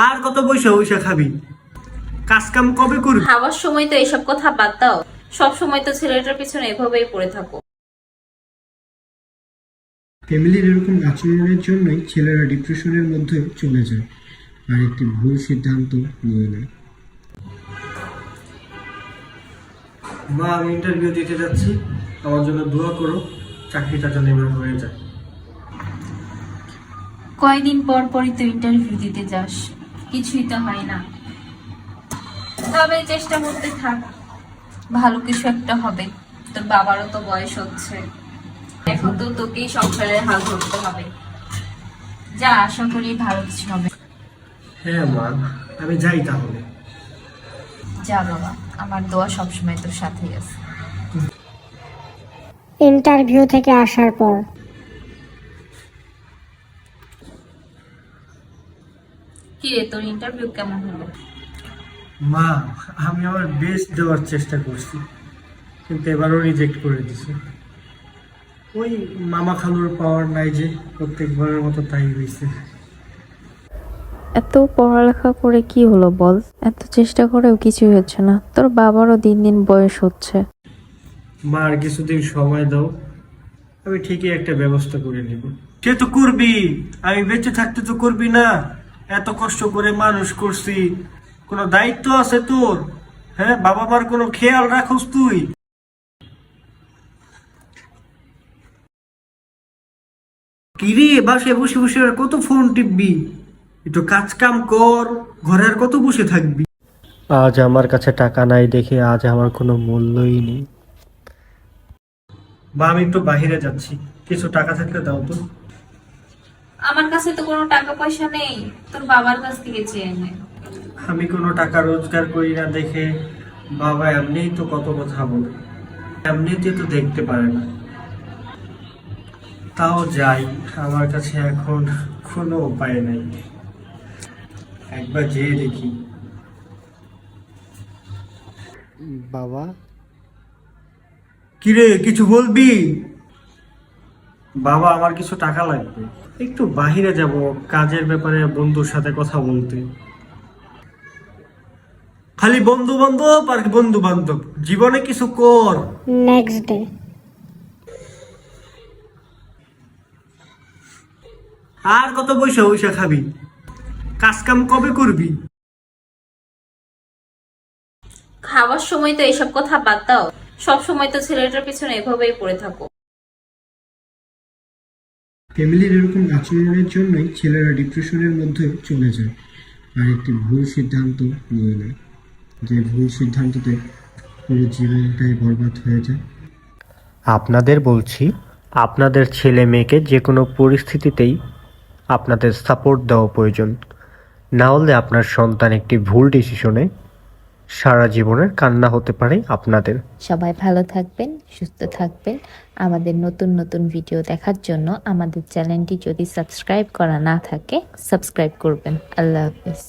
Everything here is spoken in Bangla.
আর কত বৈশা বৈশা খাবি? কাজ কাম কবে করবি? খাওয়ার সময় তো এইসব কথা বাদ দাও, সব সময় তো ছেলেটার পিছনে এভাবেই পড়ে থাকো। ফ্যামিলির এরকম আচরণের জন্যই ছেলেরা ডিপ্রেশনের মধ্যে চলে যায় আর একটি ভুল সিদ্ধান্ত নিয়ে নেয়। মা, আমি ইন্টারভিউ দিতে যাচ্ছি, আমার জন্য দোয়া করো, চাকরিটা যেন এবার হয়ে যায়। কয়দিন পর পরই তো ইন্টারভিউ দিতে যাস, কিছুই তো হয় না। তবে চেষ্টা করতে থাক, ভালো কিছু একটা হবে। তোর বাবারও তো বয়স হচ্ছে, এখন তো তোকেই সংসারের হাল ধরতে হবে। যা, আশা করি ভালো কিছু হবে। হ্যাঁ মা, আমি যাই তাহলে। যা বাবা, আমার দোয়া সবসময় তোর সাথেই আছে। ইন্টারভিউ থেকে আসার পর কি রে, তোর ইন্টারভিউ কেমন হলো? মা, আমি আমার বেস্ট দেওয়ার চেষ্টা করছি, কিন্তু এবারও রিজেক্ট করে দিছে। ওই মামা খালুর পাওয়ার নাই যে, প্রত্যেকবারের মতো তাই হয়েছে। এত পড়ালেখা করে কি হলো বল? এত চেষ্টা করেও কিছুই হচ্ছে না। তোর বাবারও দিন দিন বয়স হচ্ছে। মা, আর কিছুদিন সময় দাও, আমি ঠিকই একটা ব্যবস্থা করে নিব। সে তো করবি, আমি বেঁচে থাকতে তো করবি না? এত কষ্ট করে মানুষ করছি, কোনো দায়িত্ব আছে তোর? হ্যাঁ, বাবা মার কোনো খেয়াল রাখোস তুই? কিরে, বাসায় বসে বসে আর কত ফোন টিপবি? একটু কাজ কাম কর, ঘরে আর কত বসে থাকবি? আজ আমার কাছে টাকা নাই দেখে আজ আমার কোনো মূল্যই নেই। বা, আমি একটু বাহিরে যাচ্ছি, কিছু টাকা থাকলে দাও তো। আমার কাছে তো কোনো টাকা পয়সা নেই, তোর বাবার কাছ থেকে চেয়ে নে। আমি কোনো টাকা রোজগার করি না দেখে বাবা এমনিই তো কত কথা বলে, এমনিতে তো দেখতে পারে না। তাও যাই, আমার কাছে এখন কোনো উপায় নেই, একবার যেয়ে দেখি। বাবা, কিরে, কিছু বলবি? বাবা, আমার কিছু টাকা লাগবে, একটু বাহিরে যাব কাজের ব্যাপারে, বন্ধুর সাথে কথা বলতে। খালি বন্ধু বান্ধব আর বন্ধু বান্ধব, জীবনে কিছু কর। নেক্সট ডে আর কত বৈশা বৈশা খাবি? কাজ কাম কবে করবি? খাওয়ার সময় তো এইসব কথা বাদ দাও, সব সময় তো ছেলেটার পিছনে এভাবেই পড়ে থাকো। ফ্যামিলির এরকম আচরণের জন্যই ছেলেরা ডিপ্রেশনের মধ্যে চলে যায় আর একটি ভুল সিদ্ধান্ত নিয়ে নেয়, যে ভুল সিদ্ধান্ততে পুরো জীবনটাই বরবাদ হয়ে যায়। আপনাদের বলছি, আপনাদের ছেলে মেয়েকে যে কোনো পরিস্থিতিতেই আপনাদের সাপোর্ট দেওয়া প্রয়োজন, না হলে আপনার সন্তান একটি ভুল ডিসিশনে সারা জীবনের কান্না হতে পারে আপনাদের। সবাই ভালো থাকবেন, সুস্থ থাকবেন। আমাদের নতুন নতুন ভিডিও দেখার জন্য আমাদের চ্যানেলটি যদি সাবস্ক্রাইব করা না থাকে, সাবস্ক্রাইব করবেন। আল্লাহ হাফেজ।